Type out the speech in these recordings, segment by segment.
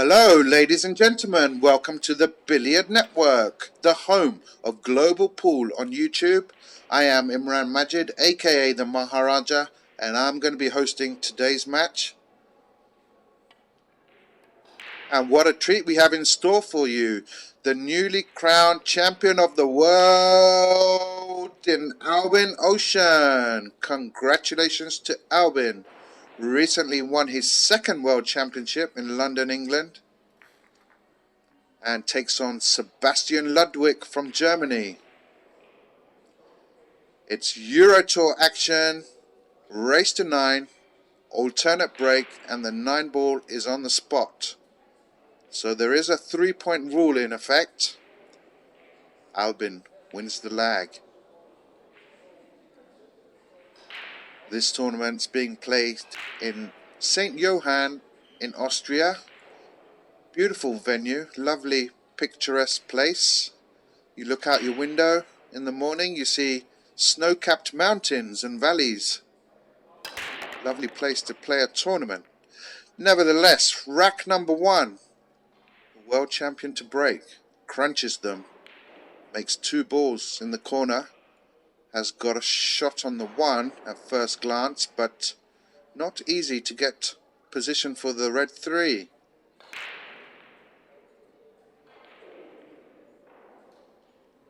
Hello, ladies and gentlemen. Welcome to the Billiard Network, the home of global pool on YouTube. I am Imran Majid, aka the Maharaja, and I'm going to be hosting today's match. And what a treat we have in store for you. The newly crowned champion of the world in Albin Ouschan. Congratulations to Albin. Recently won his second world championship in London, England. And takes on Sebastian Ludwig from Germany. It's Eurotour action, race to 9, alternate break, and the 9 ball is on the spot. So there is a 3-point rule in effect. Albin wins the lag. This tournament's being played in St. Johann in Austria. Beautiful venue, lovely picturesque place. You look out your window in the morning, you see snow-capped mountains and valleys. Lovely place to play a tournament. Nevertheless, rack number 1. The world champion to break. Crunches them. Makes 2 balls in the corner. Has got a shot on the 1 at first glance, but not easy to get position for the red 3.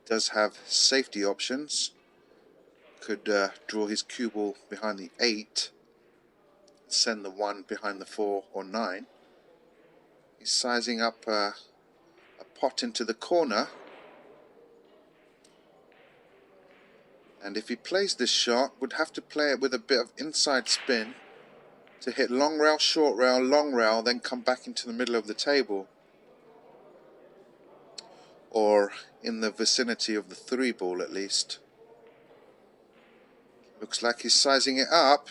Does have safety options. Could draw his cue ball behind the 8. Send the 1 behind the 4 or 9. He's sizing up a pot into the corner. And if he plays this shot, would have to play it with a bit of inside spin to hit long rail, short rail, long rail, then come back into the middle of the table. Or in the vicinity of the 3 ball at least. Looks like he's sizing it up.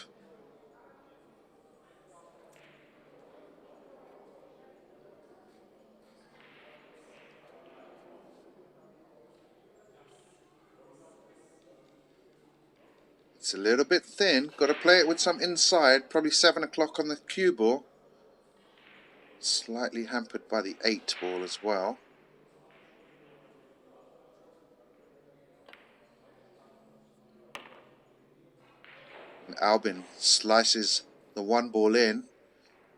It's a little bit thin. Got to play it with some inside. Probably 7 o'clock on the cue ball. Slightly hampered by the 8 ball as well. And Albin slices the 1 ball in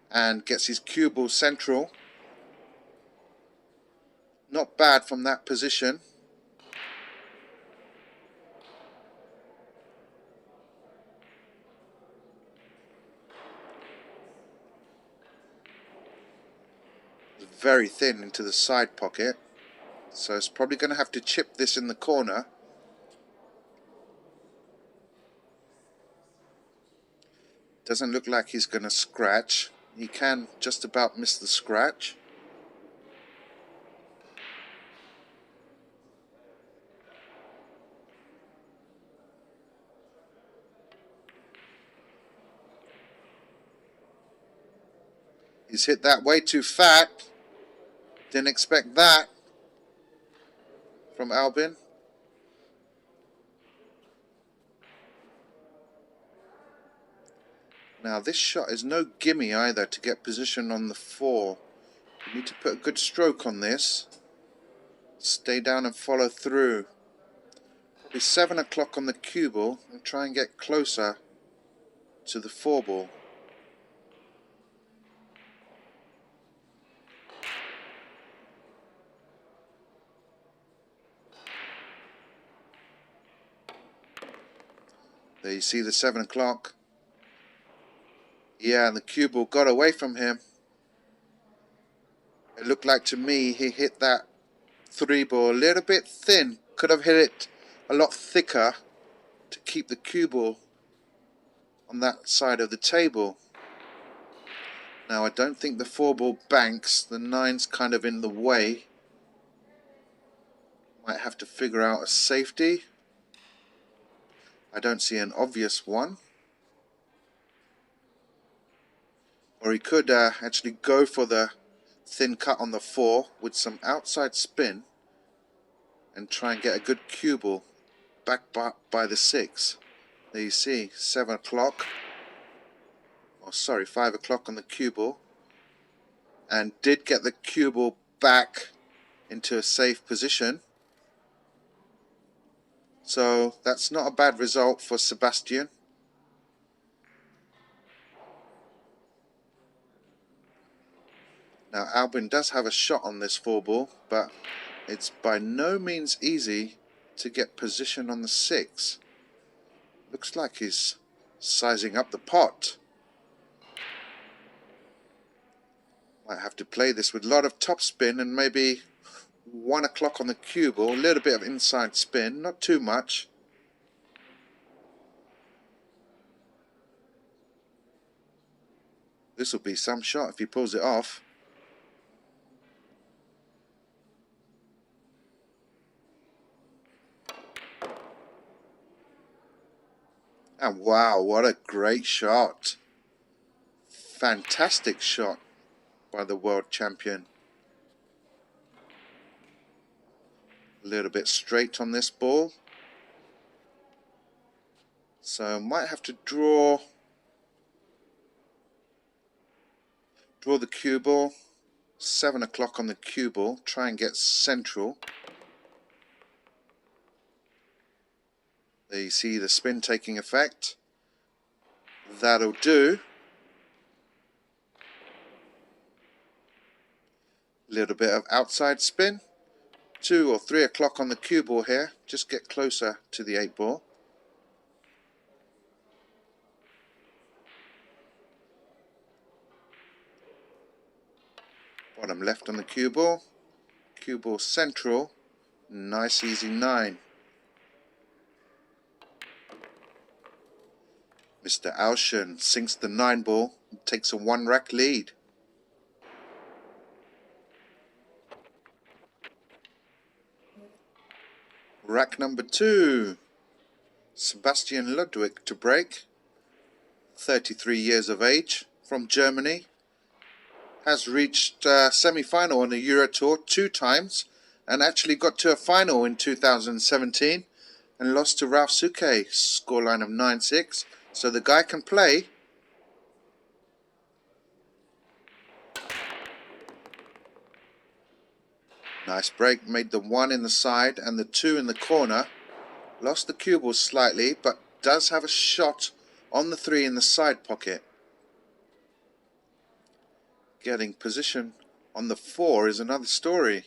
and gets his cue ball central. Not bad from that position. Very thin into the side pocket, so it's probably going to have to chip this in the corner. Doesn't look like he's going to scratch. He can just about miss the scratch. He's hit that way too fat. Didn't expect that from Albin. Now this shot is no gimme either to get position on the 4. You need to put a good stroke on this. Stay down and follow through. Probably 7 o'clock on the cue ball and try and get closer to the 4 ball. There you see the 7 o'clock. Yeah, and the cue ball got away from him. It looked like to me he hit that 3 ball a little bit thin. Could have hit it a lot thicker to keep the cue ball on that side of the table. Now I don't think the 4 ball banks. The 9's kind of in the way. Might have to figure out a safety. I don't see an obvious one. Or he could actually go for the thin cut on the 4 with some outside spin and try and get a good cue ball back by the 6. There you see, 7 o'clock. Oh, sorry, 5 o'clock on the cue ball. and did get the cue ball back into a safe position. So that's not a bad result for Sebastian. Now Albin does have a shot on this 4-ball, but it's by no means easy to get position on the 6. Looks like he's sizing up the pot. Might have to play this with a lot of topspin and maybe 1 o'clock on the cue ball, a little bit of inside spin, not too much. This will be some shot if he pulls it off. And wow, what a great shot. Fantastic shot by the world champion. A little bit straight on this ball. So might have to draw the cue ball. 7 o'clock on the cue ball. Try and get central. There you see the spin taking effect. That'll do. Little bit of outside spin. 2 or 3 o'clock on the cue ball here. Just get closer to the 8 ball. Bottom left on the cue ball. Cue ball central. Nice easy 9. Mr. Ouschan sinks the 9 ball and takes a 1-rack lead. Rack number 2. Sebastian Ludwig to break. 33 years of age, from Germany. Has reached semi-final on the Eurotour 2 times and actually got to a final in 2017 and lost to Ralph Suke, scoreline of 9-6. So the guy can play. Nice break, made the 1 in the side and the 2 in the corner. Lost the cue ball slightly, but does have a shot on the 3 in the side pocket. Getting position on the 4 is another story.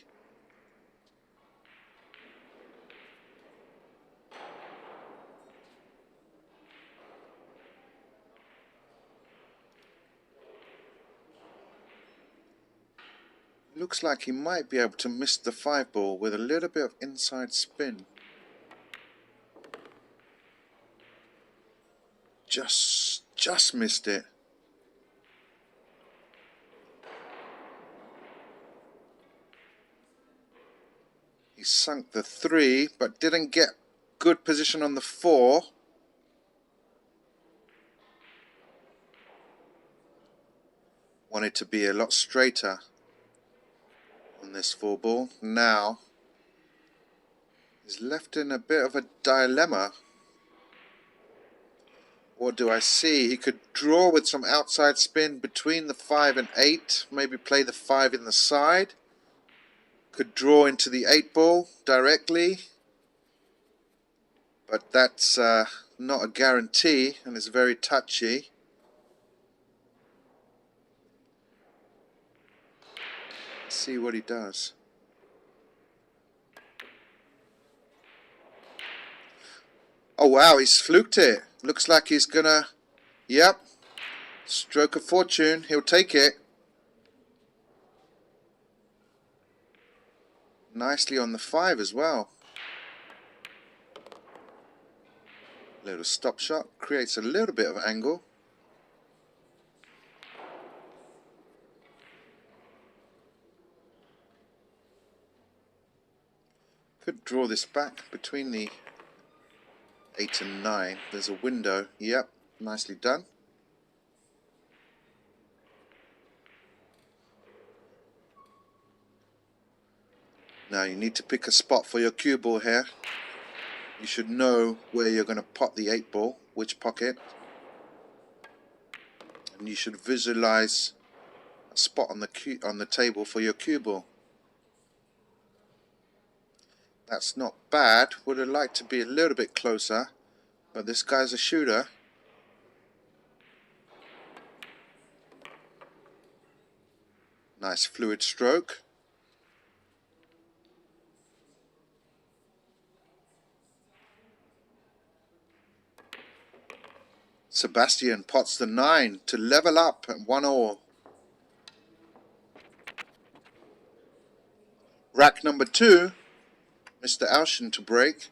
Looks like he might be able to miss the 5 ball with a little bit of inside spin. Just missed it. He sunk the 3 but didn't get good position on the 4. Wanted to be a lot straighter on this 4 ball. Now he's left in a bit of a dilemma. What do I see? He could draw with some outside spin between the 5 and 8. Maybe play the 5 in the side. Could draw into the 8 ball directly. But that's not a guarantee and it's very touchy. Let's see what he does. Oh wow, he's fluked it. Looks like he's gonna, yep, stroke of fortune, he'll take it. Nicely on the 5 as well. Little stop shot, creates a little bit of angle. Could draw this back between the 8 and 9. There's a window. Yep, nicely done. Now you need to pick a spot for your cue ball here. You should know where you're going to pot the 8 ball, which pocket. And you should visualize a spot on the table for your cue ball. That's not bad. Would have liked to be a little bit closer, but this guy's a shooter. Nice fluid stroke. Sebastian pots the 9 to level up at 1-all. Rack number 2, Mr. Ouschan to break.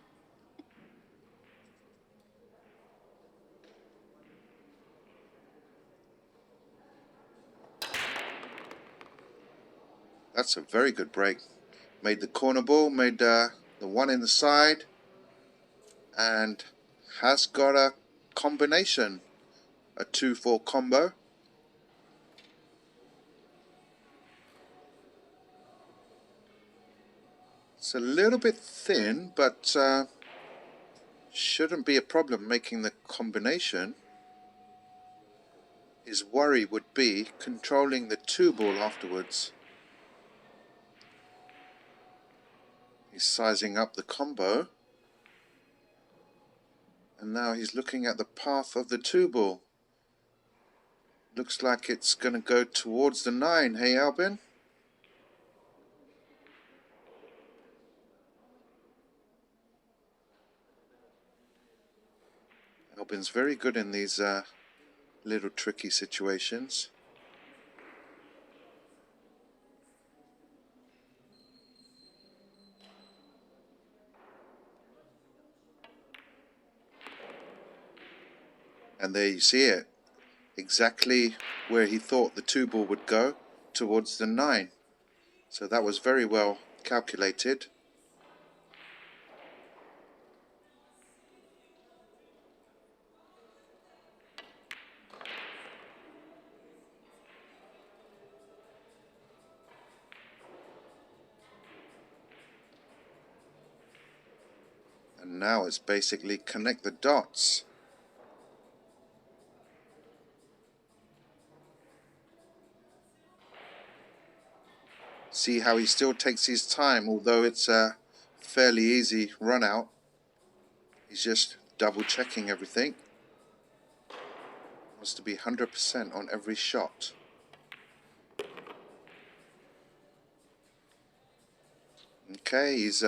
That's a very good break. Made the corner ball, made the 1 in the side, and has got a combination, a 2-4 combo. It's a little bit thin, but shouldn't be a problem making the combination. His worry would be controlling the 2 ball afterwards. He's sizing up the combo, and now he's looking at the path of the 2 ball. Looks like it's going to go towards the 9. Hey, Albin? Albin's very good in these little tricky situations. And there you see it. Exactly where he thought the 2 ball would go, towards the 9. So that was very well calculated. And now it's basically connect the dots. See how he still takes his time, although it's a fairly easy run out. He's just double checking everything. Wants to be 100% on every shot. Okay, he's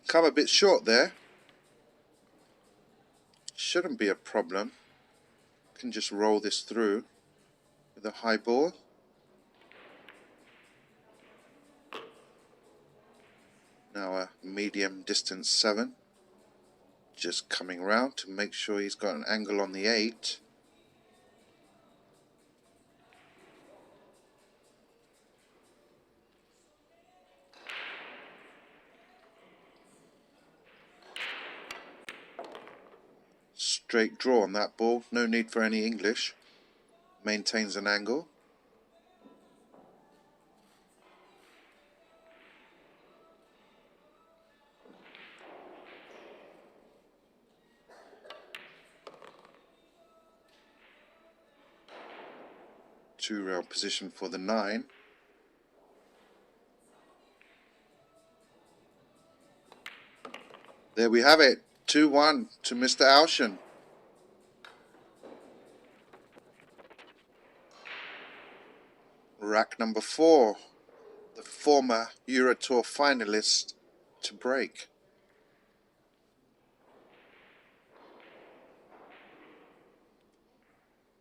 come a bit short there. Shouldn't be a problem. Can just roll this through with a high ball. Now a medium distance 7. Just coming round to make sure he's got an angle on the 8. Straight draw on that ball, no need for any English. Maintains an angle. Two-rail position for the 9. There we have it, 2-1 to Mr. Ouschan. Rack number 4, the former Eurotour finalist to break.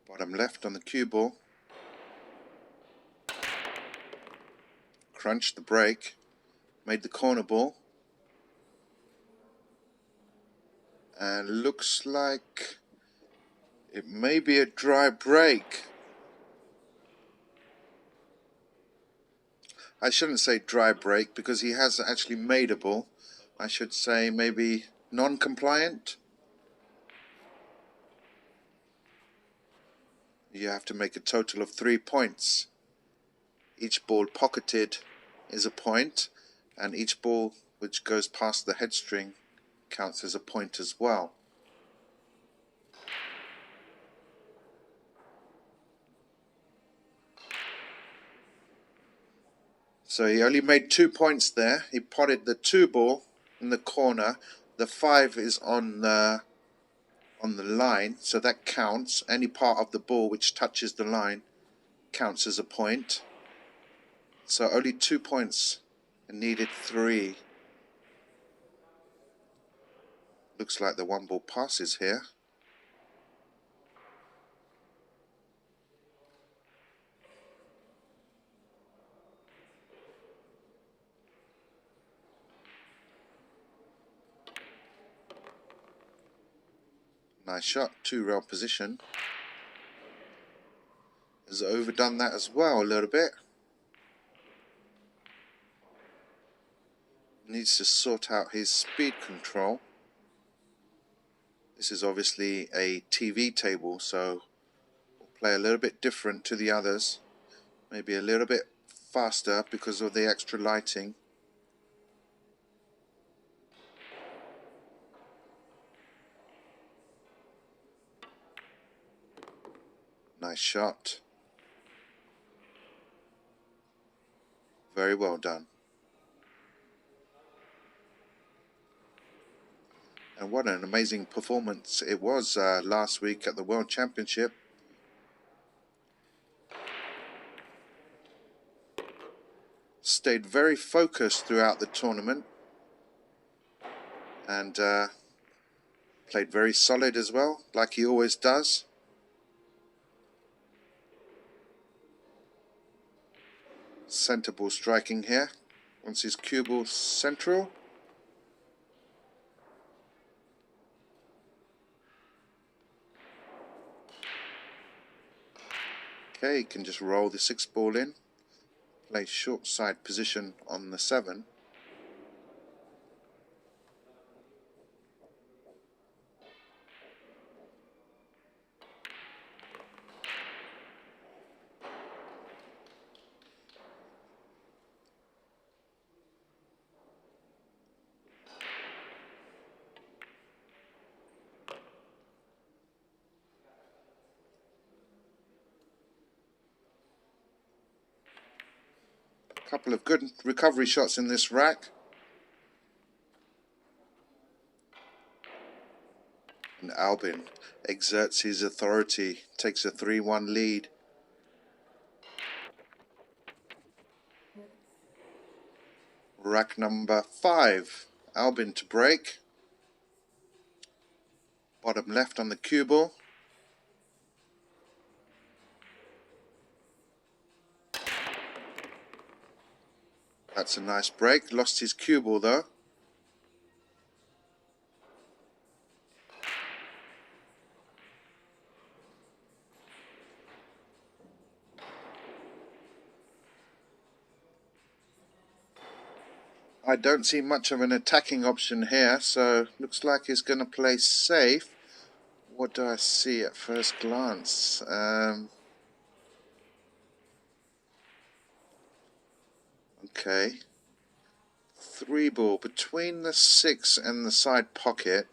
Bottom left on the cue ball. Crunched the break, made the corner ball. And looks like it may be a dry break. I shouldn't say dry break because he has actually made a ball. I should say maybe non-compliant. You have to make a total of 3 points. Each ball pocketed is a point, and each ball which goes past the head string counts as a point as well. So he only made 2 points there. He potted the 2 ball in the corner. The 5 is on the line, so that counts. Any part of the ball which touches the line counts as a point. So only 2 points and needed 3. Looks like the 1 ball passes here. Nice shot, 2-rail position. Has overdone that as well a little bit. Needs to sort out his speed control. This is obviously a TV table, so we'll play a little bit different to the others. Maybe a little bit faster because of the extra lighting. Nice shot. Very well done. And what an amazing performance it was last week at the World Championship. Stayed very focused throughout the tournament and played very solid as well, like he always does. Centre ball striking here. Wants his cue ball central. Okay, he can just roll the 6 ball in. Play short side position on the 7. Couple of good recovery shots in this rack. And Albin exerts his authority, takes a 3-1 lead. Rack number 5. Albin to break. Bottom left on the cue ball. That's a nice break. Lost his cue ball though. I don't see much of an attacking option here, so looks like he's going to play safe. What do I see at first glance? Okay. 3 ball between the 6 and the side pocket.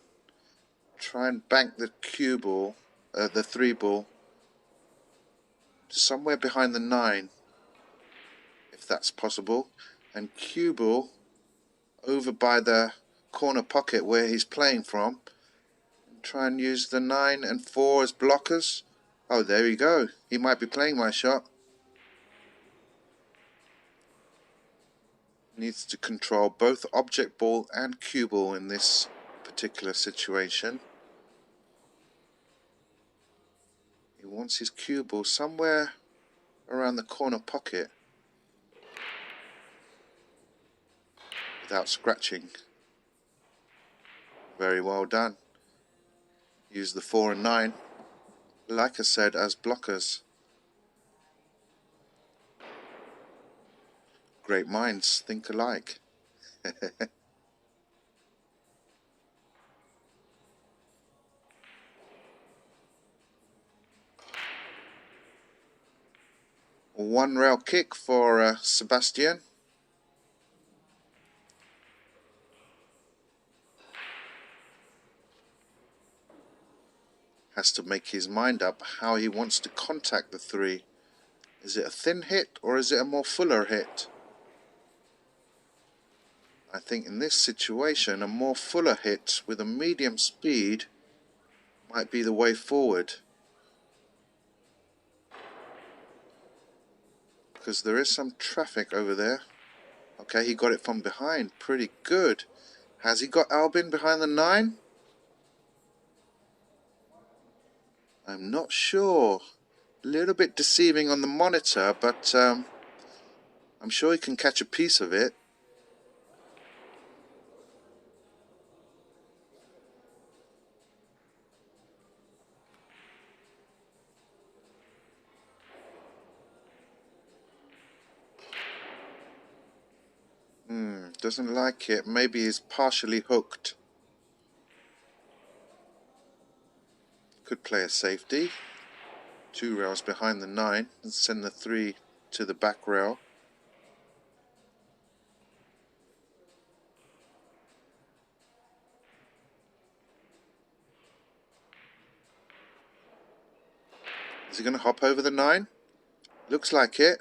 Try and bank the cue ball, the 3 ball, somewhere behind the 9, if that's possible. And cue ball over by the corner pocket where he's playing from. Try and use the 9 and 4 as blockers. Oh, there you go. He might be playing my shot. Needs to control both object ball and cue ball in this particular situation. He wants his cue ball somewhere around the corner pocket without scratching. Very well done. Use the 4 and 9, like I said, as blockers. Great minds think alike. One rail kick for Sebastian. Has to make his mind up how he wants to contact the 3. Is it a thin hit or is it a more fuller hit? I think in this situation a more fuller hit with a medium speed might be the way forward, because there is some traffic over there. Okay, he got it from behind, pretty good. Has he got Albin behind the 9? I'm not sure. A little bit deceiving on the monitor, but I'm sure he can catch a piece of it. Doesn't like it. Maybe he's partially hooked. Could play a safety. 2 rails behind the 9 and send the 3 to the back rail. Is he going to hop over the 9? Looks like it.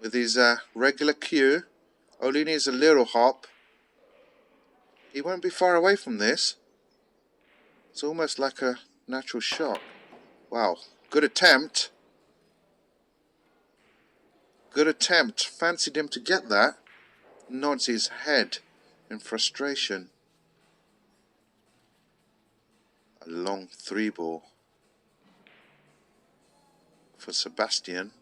With his regular cue. Only needs a little hop. He won't be far away from this. It's almost like a natural shot. Wow, good attempt. Good attempt. Fancied him to get that. Nods his head in frustration. A long 3 ball for Sebastian.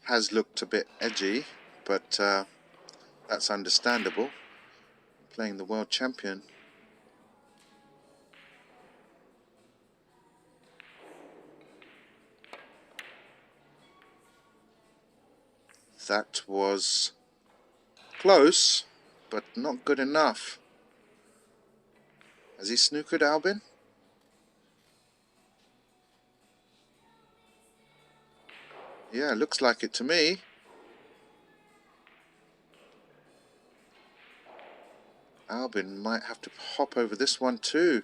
Has looked a bit edgy, but that's understandable. Playing the world champion. That was close, but not good enough. Has he snookered Albin? Yeah, looks like it to me. Albin might have to hop over this one too.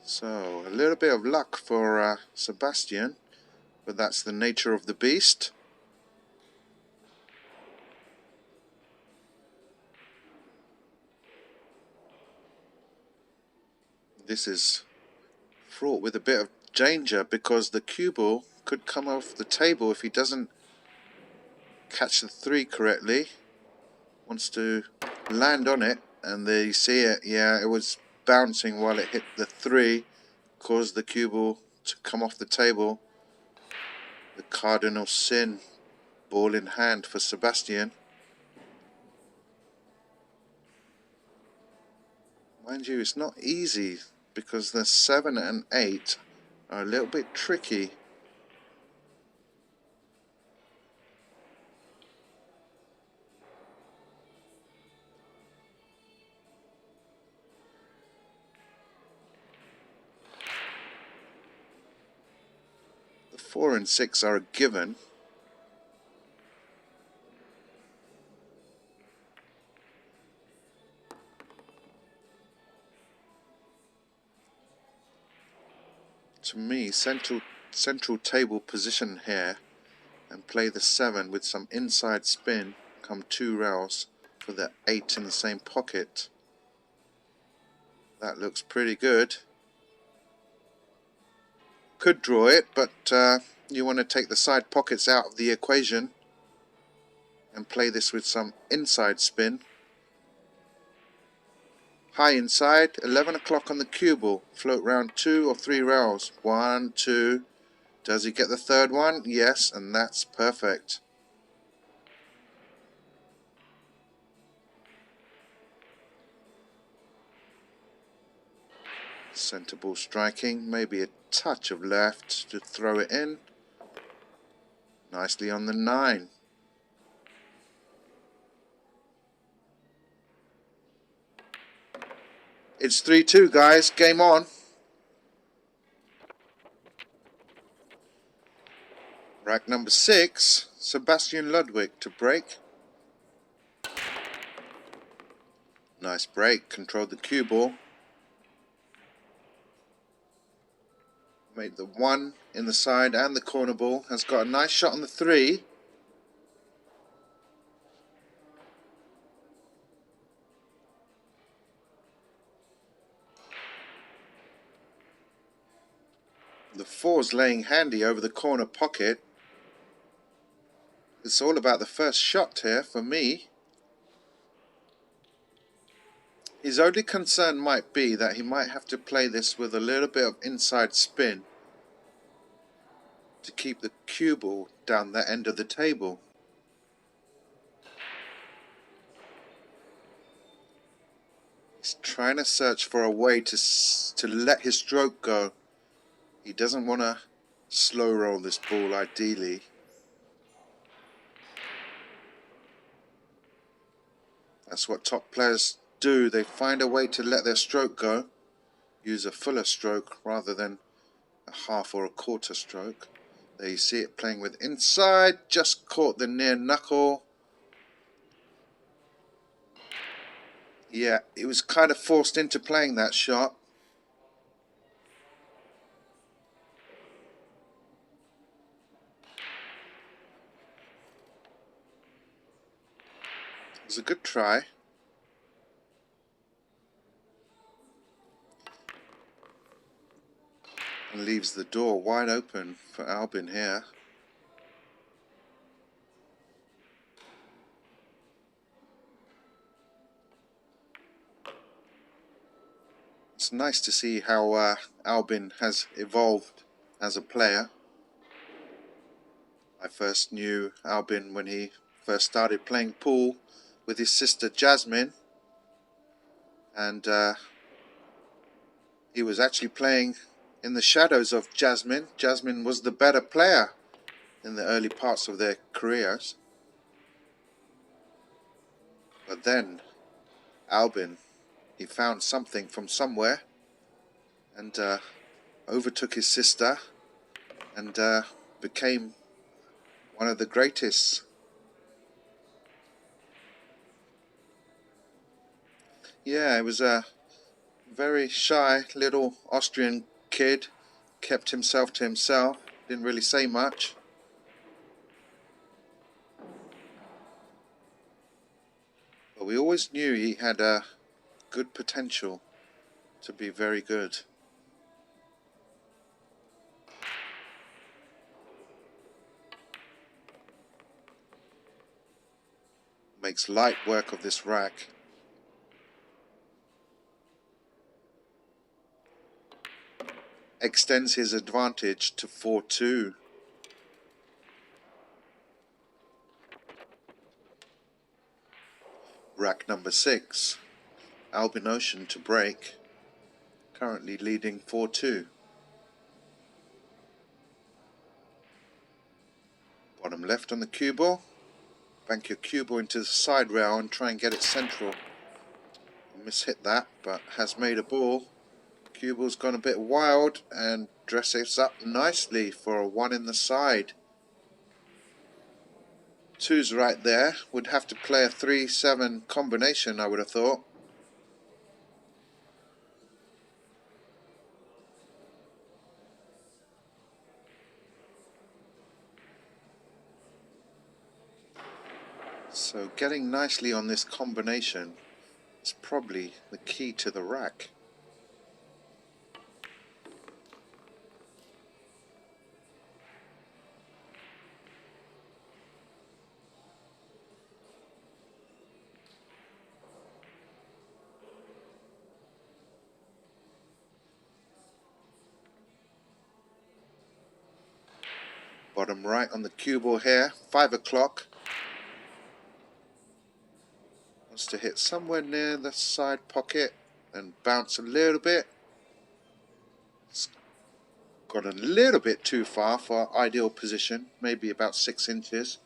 So, a little bit of luck for Sebastian, but that's the nature of the beast. This is fraught with a bit of danger because the cue ball could come off the table if he doesn't catch the 3 correctly. Wants to land on it, and there you see it. Yeah, it was bouncing while it hit the 3, caused the cue ball to come off the table. The cardinal sin, ball in hand for Sebastian. Mind you, it's not easy because the 7 and 8 are a little bit tricky. The 4 and 6 are a given. To me, central table position here, and play the 7 with some inside spin, come 2 rails for the 8 in the same pocket. That looks pretty good. Could draw it, but you want to take the side pockets out of the equation and play this with some inside spin. High inside, 11 o'clock on the cue ball. Float round 2 or 3 rails. 1, 2. Does he get the 3rd one? Yes, and that's perfect. Centre ball striking, maybe a touch of left to throw it in. Nicely on the 9. It's 3-2, guys. Game on. Rack number 6, Sebastian Ludwig to break. Nice break, controlled the cue ball. Made the 1 in the side and the corner ball. Has got a nice shot on the 3. The 4's laying handy over the corner pocket. It's all about the first shot here for me. His only concern might be that he might have to play this with a little bit of inside spin to keep the cue ball down that end of the table. He's trying to search for a way to let his stroke go. He doesn't want to slow roll this ball ideally. That's what top players do. They find a way to let their stroke go. Use a fuller stroke rather than a half or a quarter stroke. There you see it playing with inside. Just caught the near knuckle. Yeah, he was kind of forced into playing that shot. It was a good try. And leaves the door wide open for Albin here. It's nice to see how Albin has evolved as a player. I first knew Albin when he first started playing pool with his sister Jasmine, and he was actually playing in the shadows of Jasmine. Jasmine was the better player in the early parts of their careers. But then Albin, he found something from somewhere and overtook his sister and became one of the greatest. Yeah, it was a very shy little Austrian kid, kept himself to himself, didn't really say much. But we always knew he had a good potential to be very good. Makes light work of this rack. Extends his advantage to 4-2. Rack number 6. Albin Ouschan to break. Currently leading 4-2. Bottom left on the cue ball. Bank your cue ball into the side rail and try and get it central. Mishit that, but has made a ball. Cue ball's gone a bit wild and dresses up nicely for a 1 in the side. 2's right there. Would have to play a 3-7 combination, I would have thought. So getting nicely on this combination is probably the key to the rack. Bottom right on the cue ball here, 5 o'clock. Wants to hit somewhere near the side pocket and bounce a little bit. It's got a little bit too far for ideal position, maybe about 6 inches,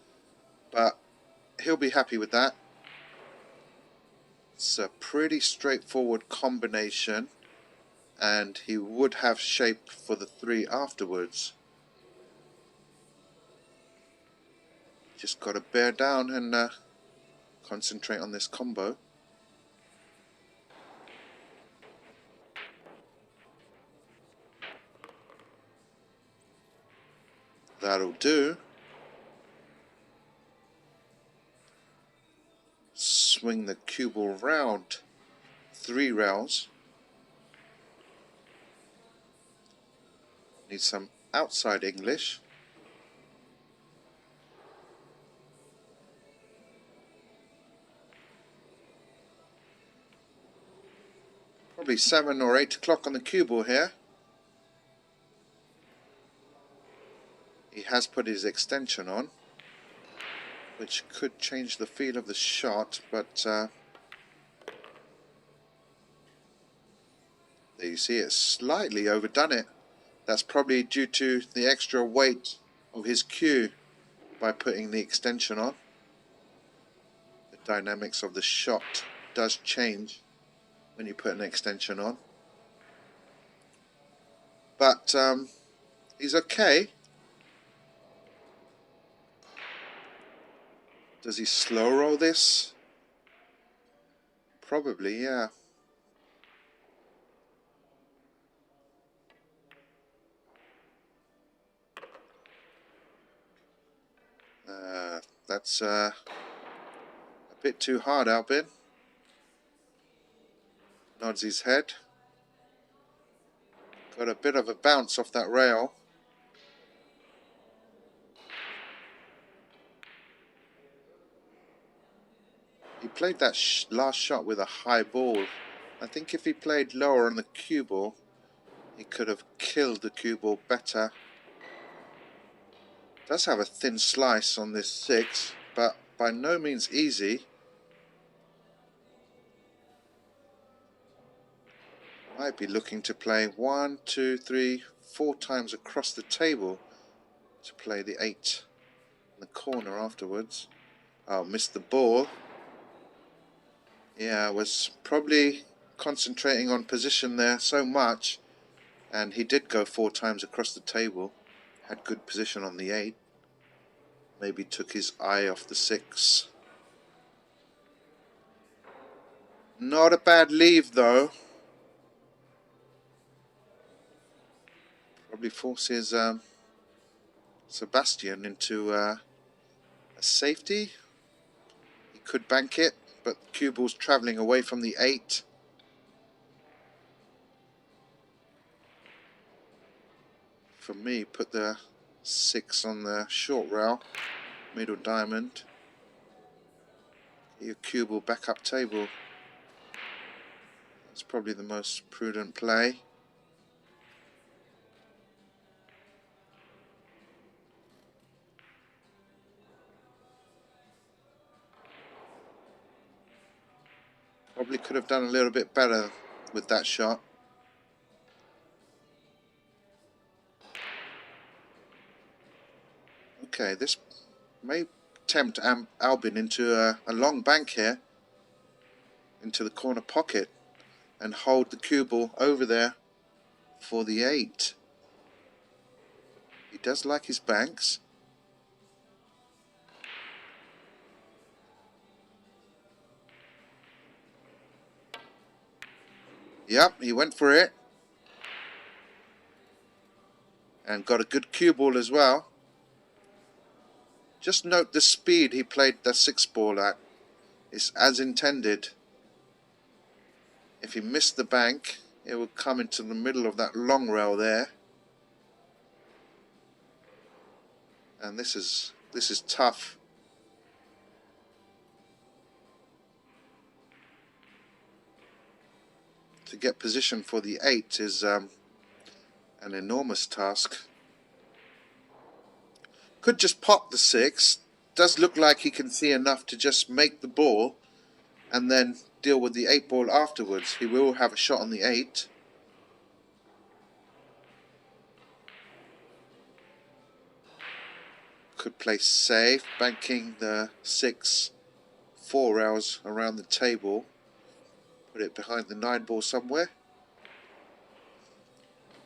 but he'll be happy with that. It's a pretty straightforward combination, and he would have shape for the 3 afterwards. Just got to bear down and concentrate on this combo. That'll do. Swing the cue ball round 3 rails. Need some outside English. Probably 7 or 8 o'clock on the cue ball here. He has put his extension on, which could change the feel of the shot, but there you see it's slightly overdone it. That's probably due to the extra weight of his cue by putting the extension on. The dynamics of the shot does change when you put an extension on. But he's okay. Does he slow roll this? Probably, yeah. That's a bit too hard, Albin. Nods his head. Got a bit of a bounce off that rail. He played that last shot with a high ball. I think if he played lower on the cue ball, he could have killed the cue ball better. Does have a thin slice on this 6, but by no means easy. Might be looking to play 1, 2, 3, 4 times across the table to play the 8 in the corner afterwards. Oh, missed the ball. Yeah, I was probably concentrating on position there so much, and he did go 4 times across the table. Had good position on the 8. Maybe took his eye off the 6. Not a bad leave though. Probably forces Sebastian into a safety. He could bank it, but the cue ball's travelling away from the 8. For me, put the 6 on the short rail, middle diamond. Your cue ball back up table. That's probably the most prudent play. Probably could have done a little bit better with that shot. Okay, this may tempt Albin into a long bank here, into the corner pocket, and hold the cue ball over there for the 8. He does like his banks. Yep, he went for it. And got a good cue ball as well. Just note the speed he played the 6 ball at. It's as intended. If he missed the bank, it would come into the middle of that long rail there. And this is tough. To get position for the 8 is an enormous task. Could just pop the 6. Does look like he can see enough to just make the ball and then deal with the 8 ball afterwards. He will have a shot on the 8. Could play safe, banking the 6 4 rails around the table. Put it behind the 9 ball somewhere.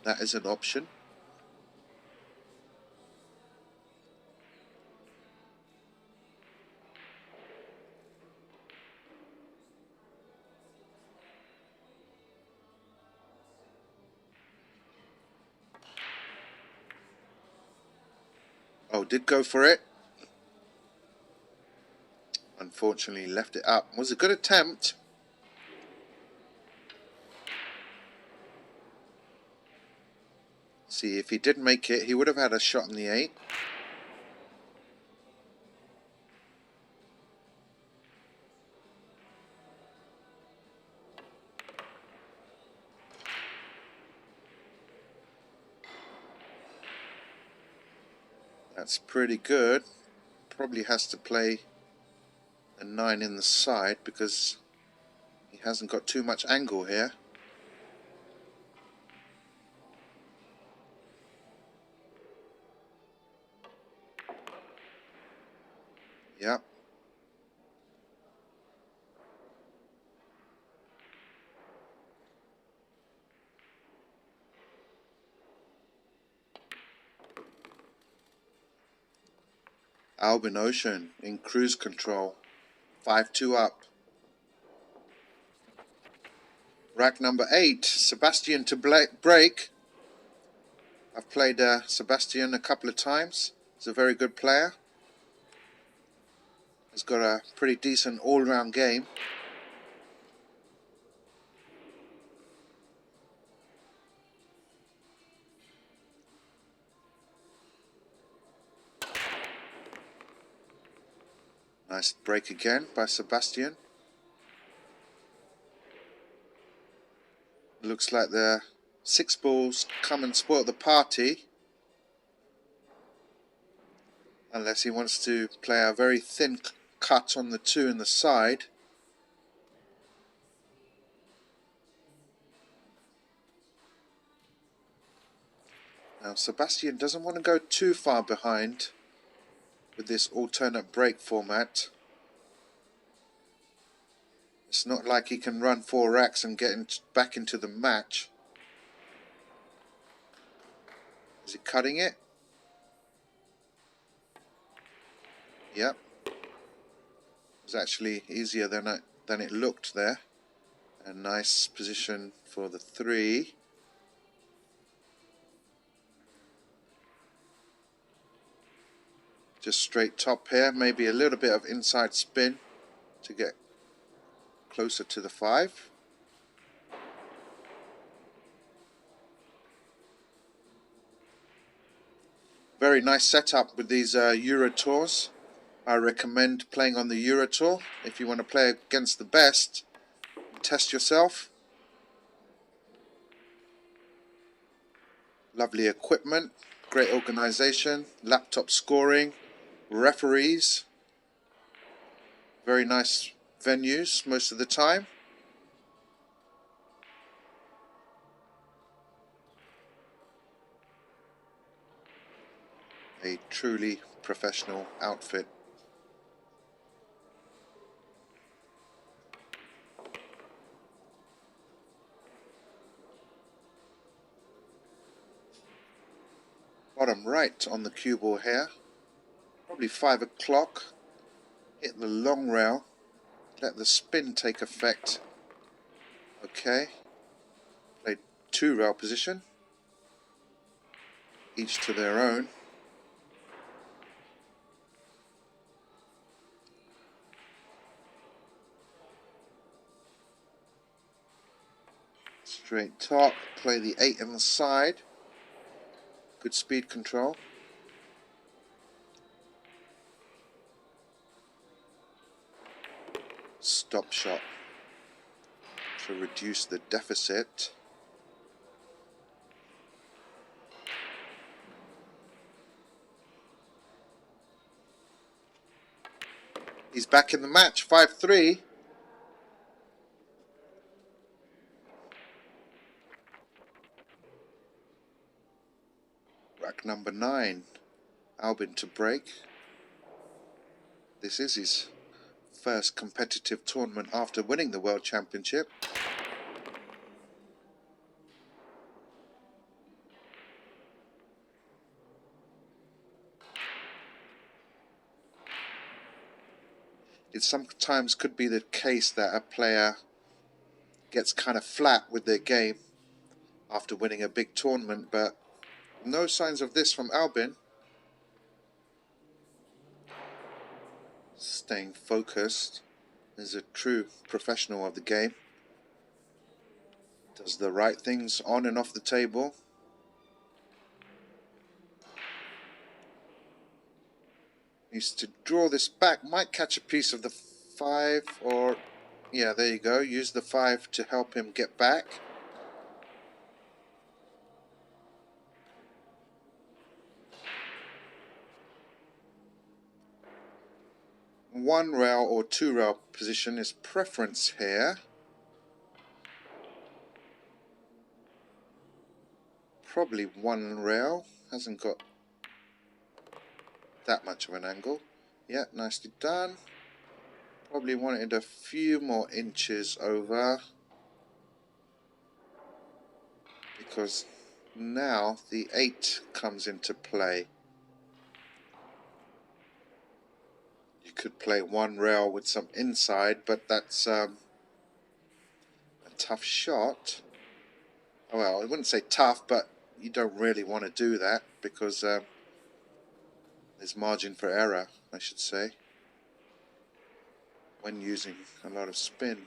That is an option. Oh, did go for it. Unfortunately, left it up. Was a good attempt. See, if he did make it, he would have had a shot on the 8. That's pretty good. Probably has to play a 9 in the side because he hasn't got too much angle here. Yep. Albin Ouschan in cruise control. 5-2 up. Rack number 8. Sebastian to break. I've played Sebastian a couple of times. He's a very good player. He's got a pretty decent all-round game. Nice break again by Sebastian. Looks like the 6 balls come and spoil the party. Unless he wants to play a very thin cut on the 2 in the side. Now Sebastian doesn't want to go too far behind with this alternate break format. It's not like he can run 4 racks and get back into the match. Is he cutting it? Yep. It was actually easier than it looked there. A nice position for the 3. Just straight top here, maybe a little bit of inside spin to get closer to the 5. Very nice setup with these Eurotours. I recommend playing on the Eurotour if you want to play against the best. Test yourself. Lovely equipment, great organisation, laptop scoring, referees. Very nice venues most of the time. A truly professional outfit. Bottom right on the cue ball here. Probably 5 o'clock. Hit the long rail. Let the spin take effect. Okay. Played 2 rail position. Each to their own. Straight top, play the 8 on the side. Good speed control. Stop shot to reduce the deficit. He's back in the match, 5-3. Rack number 9, Albin to break. This is his first competitive tournament after winning the World Championship. It sometimes could be the case that a player gets kind of flat with their game after winning a big tournament, but no signs of this from Albin. Staying focused is a true professional of the game. Does the right things on and off the table. Needs to draw this back. Might catch a piece of the 5 or... yeah, there you go. Use the 5 to help him get back. One rail or 2 rail position is preference here. Probably 1 rail. Hasn't got that much of an angle. Yeah, nicely done. Probably wanted a few more inches over, because now the 8 comes into play. You could play 1 rail with some inside, but that's a tough shot. Well, I wouldn't say tough, but you don't really want to do that, because there's margin for error, I should say, when using a lot of spin.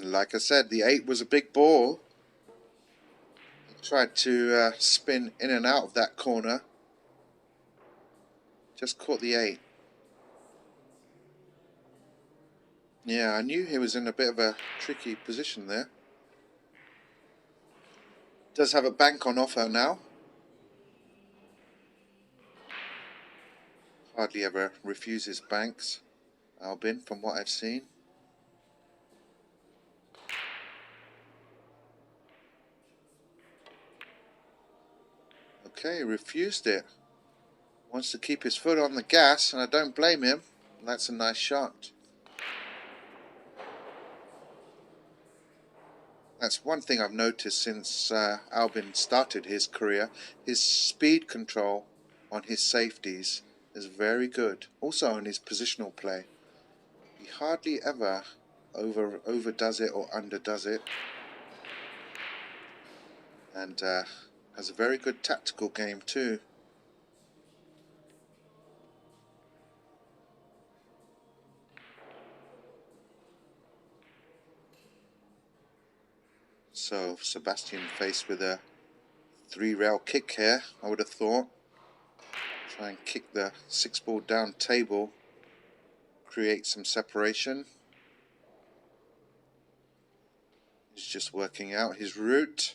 Like I said, the 8 was a big ball. He tried to spin in and out of that corner. Just caught the 8. Yeah, I knew he was in a bit of a tricky position there. Does have a bank on offer now. Hardly ever refuses banks, Albin, from what I've seen. Okay, refused it. Wants to keep his foot on the gas, and I don't blame him. That's a nice shot. That's one thing I've noticed since Albin started his career. His speed control on his safeties is very good. Also on his positional play. He hardly ever overdoes it or underdoes it. And has a very good tactical game too. So Sebastian faced with a 3-rail kick here, I would have thought. Try and kick the 6-ball down table, create some separation. He's just working out his route.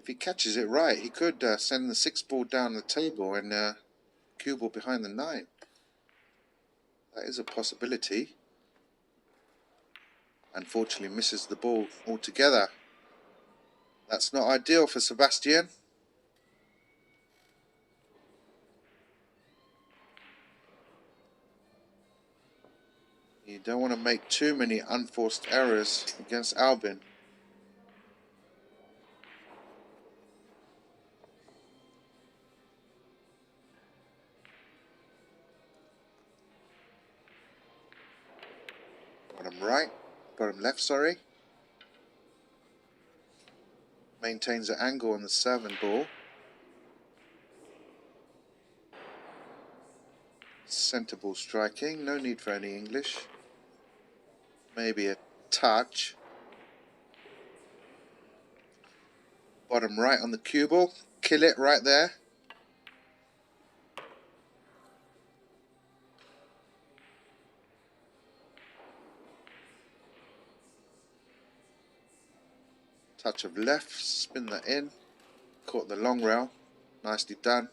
If he catches it right, he could send the 6-ball down the table and cue ball behind the 9. That is a possibility. Unfortunately misses the ball altogether. That's not ideal for Sebastian. You don't want to make too many unforced errors against Albin. Bottom right, bottom left, sorry. Maintains an angle on the 7-ball. Centre ball striking, no need for any English. Maybe a touch. Bottom right on the cue ball, kill it right there. Touch of left, spin that in. Caught the long rail, nicely done.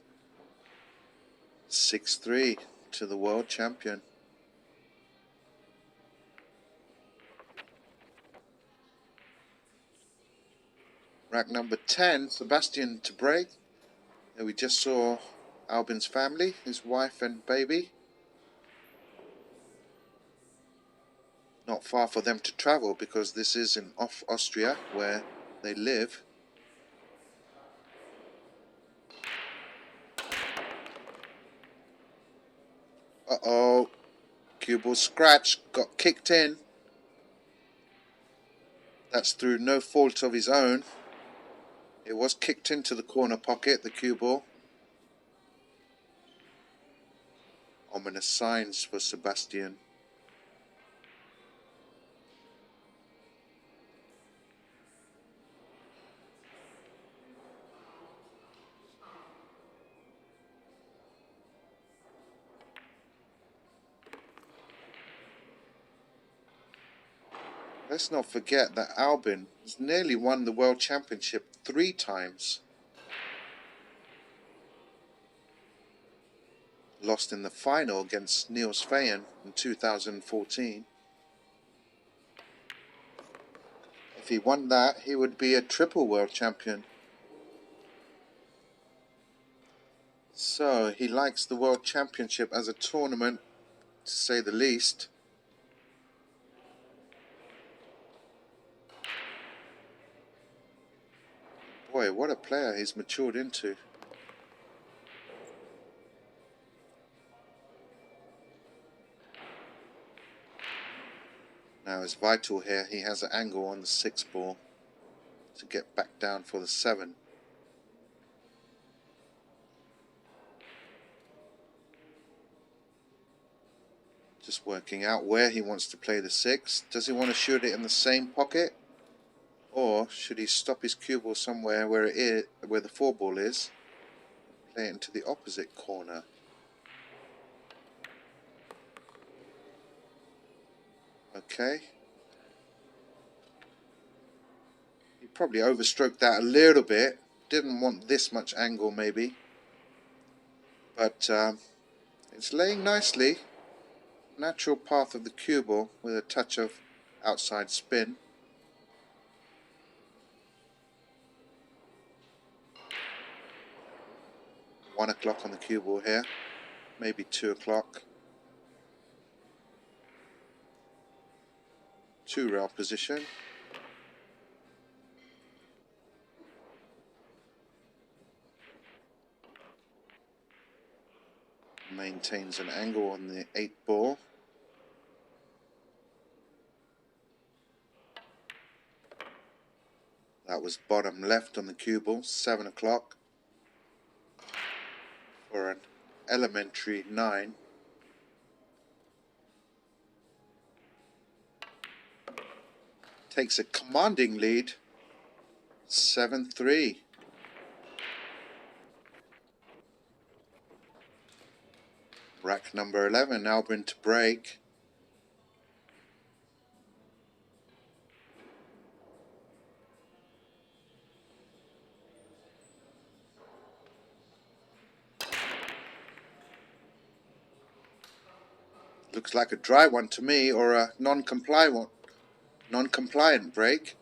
6-3 to the world champion. Rack number 10, Sebastian to break. There we just saw Albin's family, his wife and baby. not far for them to travel, because this is in Austria where they live. Uh-oh, cue ball scratch, got kicked in. That's through no fault of his own. It was kicked into the corner pocket, the cue ball. Ominous signs for Sebastian. Let's not forget that Albin has nearly won the World Championship 3 times. Lost in the final against Niels Fayen in 2014. If he won that, he would be a triple world champion. So, he likes the World Championship as a tournament, to say the least. Boy, what a player he's matured into. Now it's vital here, he has an angle on the 6 ball to get back down for the 7. Just working out where he wants to play the 6. Does he want to shoot it in the same pocket? Or should he stop his cue ball somewhere where it is, where the 4 ball is, play it into the opposite corner? Okay. He probably overstroked that a little bit. Didn't want this much angle maybe. But it's laying nicely. Natural path of the cue ball with a touch of outside spin. One o'clock on the cue ball here. Maybe 2 o'clock. 2 rail position. Maintains an angle on the 8 ball. That was bottom left on the cue ball, 7 o'clock. For an elementary 9. Takes a commanding lead, 7-3. Rack number 11, Albin to break. Looks like a dry one to me, or a non-compliant break.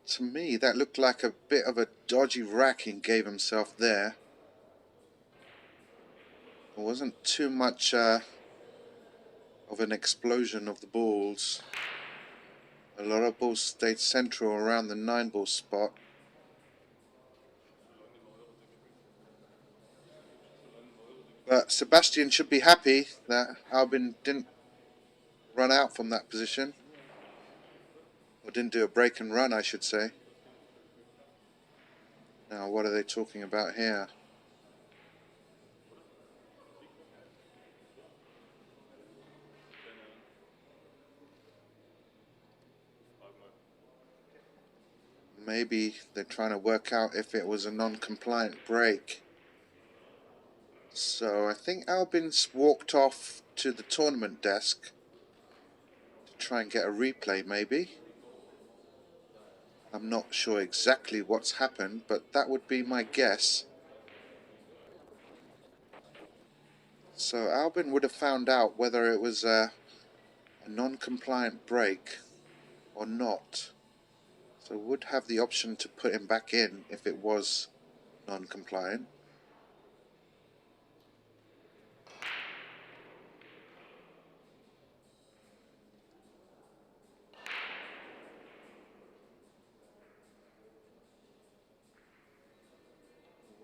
To me, that looked like a bit of a dodgy rack he gave himself there. There wasn't too much of an explosion of the balls. A lot of balls stayed central around the 9 ball spot. But Sebastian should be happy that Albin didn't run out from that position. Or didn't do a break and run, I should say. Now, what are they talking about here? Maybe they're trying to work out if it was a non-compliant break. So I think Albin's walked off to the tournament desk to try and get a replay maybe. I'm not sure exactly what's happened, but that would be my guess. So Albin would have found out whether it was a non-compliant break or not. So would have the option to put him back in if it was non-compliant.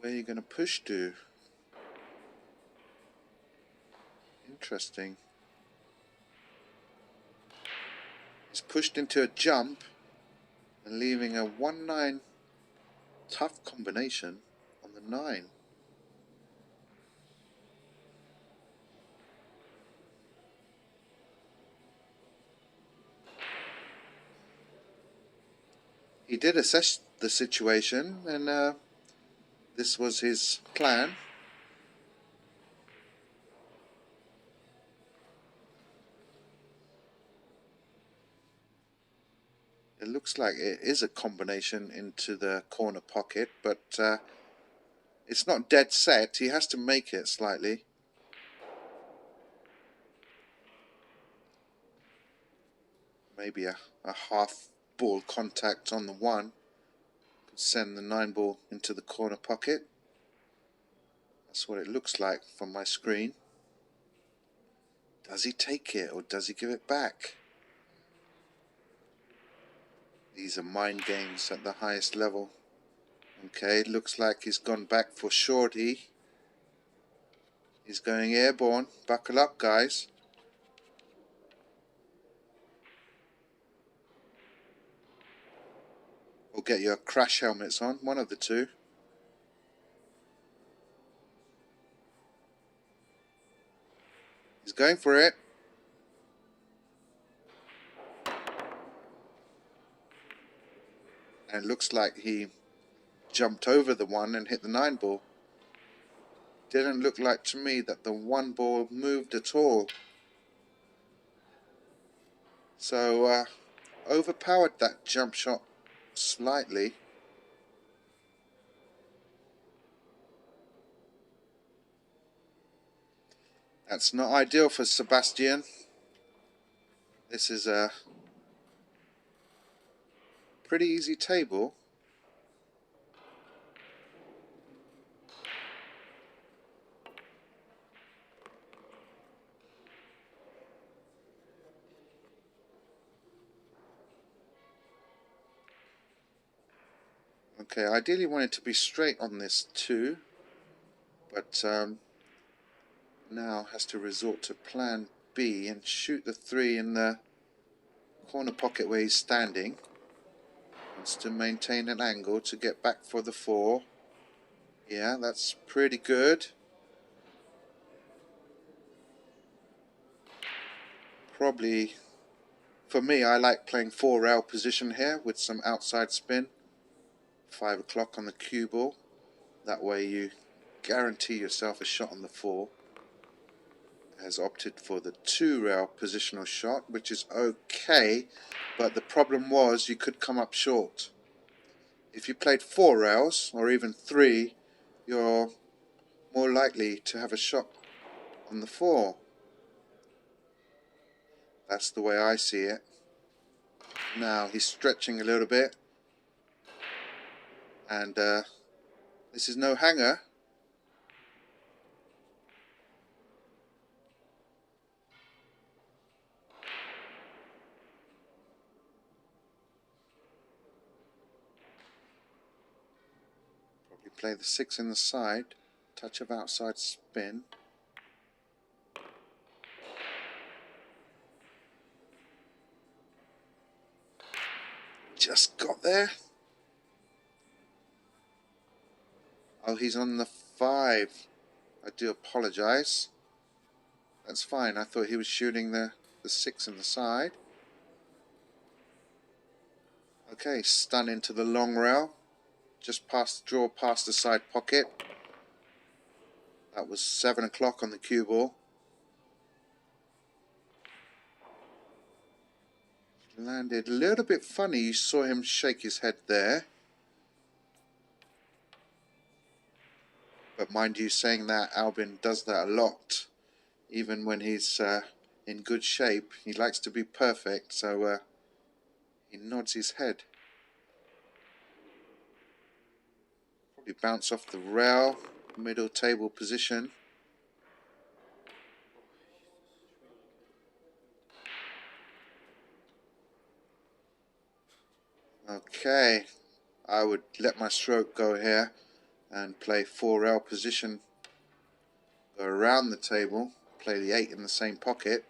Where are you going to push to? Interesting. He's pushed into a jump and leaving a 1-9 tough combination on the 9. He did assess the situation, and this was his plan. It looks like it is a combination into the corner pocket, but it's not dead set. He has to make it slightly. Maybe a half ball contact on the 1 could send the 9 ball into the corner pocket. That's what it looks like from my screen. Does he take it or does he give it back? These are mind games at the highest level. Okay, looks like he's gone back for shorty. He's going airborne. Buckle up, guys. Or get your crash helmets on, one of the two. He's going for it. And it looks like he jumped over the 1 and hit the 9 ball. Didn't look like to me that the 1 ball moved at all. So overpowered that jump shot slightly. That's not ideal for Sebastian. This is a pretty easy table. Okay, ideally wanted to be straight on this too, but now has to resort to plan B and shoot the 3 in the corner pocket where he's standing. Wants to maintain an angle to get back for the 4. Yeah, that's pretty good. Probably, for me, I like playing 4-rail position here with some outside spin. 5 o'clock on the cue ball. That way you guarantee yourself a shot on the 4. Has opted for the 2-rail positional shot, which is okay, but the problem was you could come up short. If you played 4 rails, or even 3, you're more likely to have a shot on the 4. That's the way I see it. Now he's stretching a little bit, and this is no hanger. Probably play the 6 in the side, touch of outside spin. Just got there. Oh, he's on the 5. I do apologise. That's fine. I thought he was shooting the 6 in the side. Okay, stun into the long rail. Just past, draw past the side pocket. That was 7 o'clock on the cue ball. Landed a little bit funny. You saw him shake his head there. But mind you, saying that, Albin does that a lot. Even when he's in good shape, he likes to be perfect, so he nods his head. Probably bounce off the rail, middle table position. Okay, I would let my stroke go here. and play 4L position. Go around the table, play the 8 in the same pocket.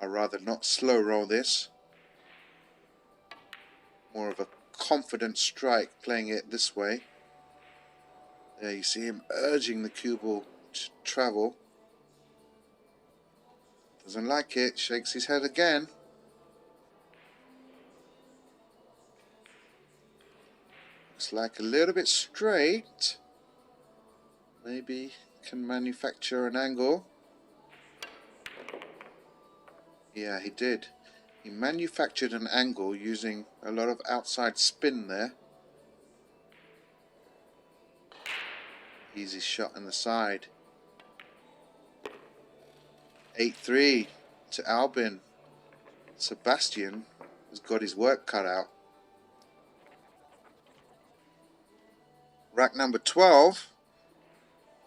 I'd rather not slow roll this. More of a confident strike playing it this way. There you see him urging the cue ball to travel. Doesn't like it, shakes his head again. Looks like a little bit straight. Maybe can manufacture an angle. Yeah, he did. He manufactured an angle using a lot of outside spin there. Easy shot on the side. 8-3 to Albin. Sebastian has got his work cut out. Rack number 12.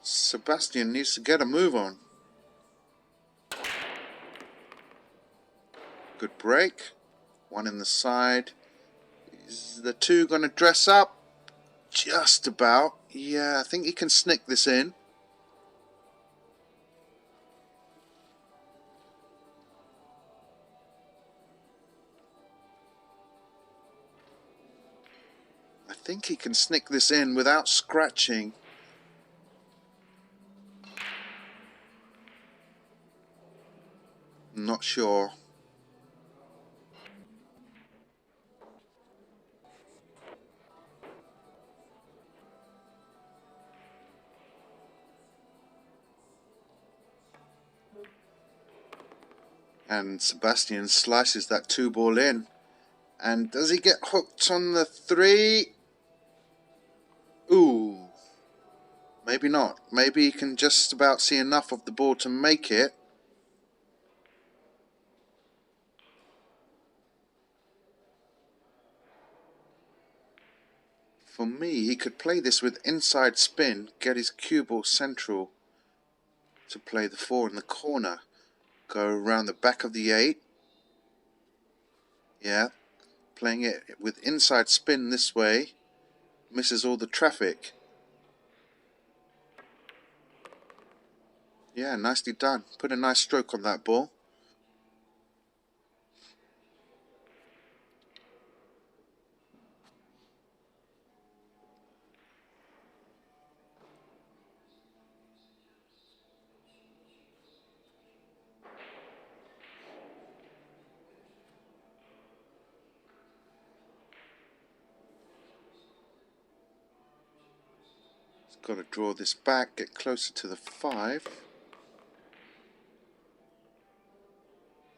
Sebastian needs to get a move on. Good break. One in the side. Is the two going to dress up? Just about. Yeah, I think he can snick this in. I think he can snick this in without scratching. Not sure. And Sebastian slices that 2-ball in. And does he get hooked on the 3? Ooh. Maybe not. Maybe he can just about see enough of the ball to make it. For me, he could play this with inside spin, get his cue ball central to play the 4 in the corner. Go around the back of the 8. Yeah, playing it with inside spin this way. Misses all the traffic. Yeah, nicely done. Put a nice stroke on that ball. Got to draw this back, get closer to the 5.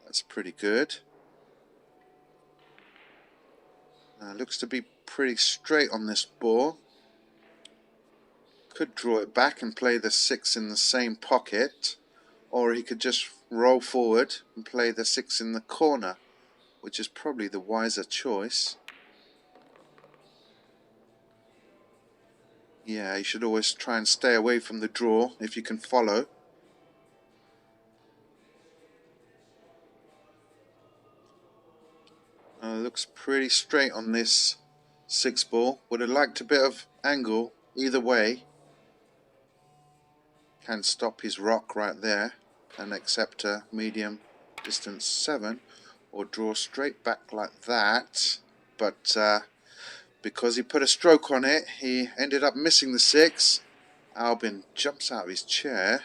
That's pretty good. Looks to be pretty straight on this ball. Could draw it back and play the 6 in the same pocket, or he could just roll forward and play the 6 in the corner, which is probably the wiser choice. Yeah, you should always try and stay away from the draw if you can follow. Looks pretty straight on this 6-ball. Would have liked a bit of angle either way. Can stop his rock right there and accept a medium distance 7, or draw straight back like that. But because he put a stroke on it, he ended up missing the 6. Albin jumps out of his chair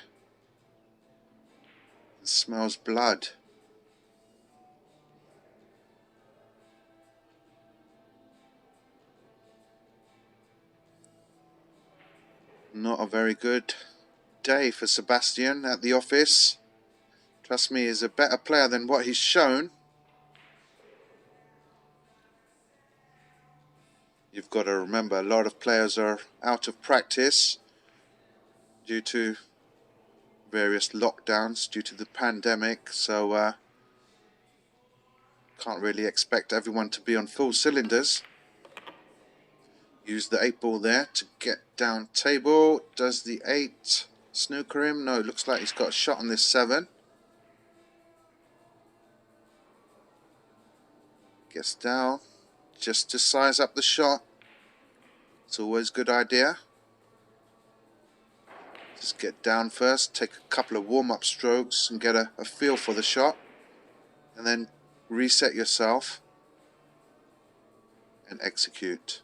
and smells blood. Not a very good day for Sebastian at the office. Trust me, he's a better player than what he's shown. You've got to remember, a lot of players are out of practice due to various lockdowns, due to the pandemic, so can't really expect everyone to be on full cylinders. Use the 8-ball there to get down table. Does the 8 snooker him? No, looks like he's got a shot on this 7. Gets down just to size up the shot. It's always a good idea. Just get down first, take a couple of warm-up strokes and get a feel for the shot. And then reset yourself and execute.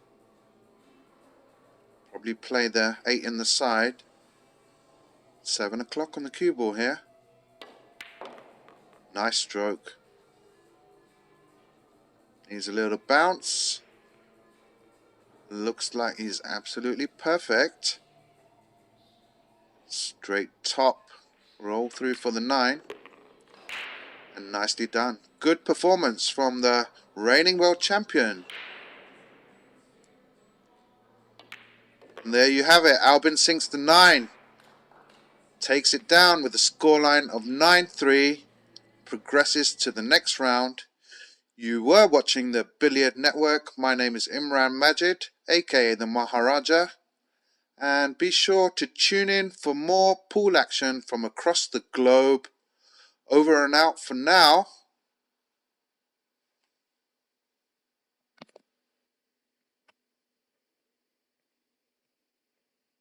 Probably play the 8 in the side. 7 o'clock on the cue ball here. Nice stroke. Needs a little bounce. Looks like he's absolutely perfect. Straight top. Roll through for the 9. And nicely done. Good performance from the reigning world champion. And there you have it. Albin sinks the 9. Takes it down with a scoreline of 9-3. Progresses to the next round. You were watching the Billiard Network. My name is Imran Majid, aka the Maharaja. And be sure to tune in for more pool action from across the globe. Over and out for now.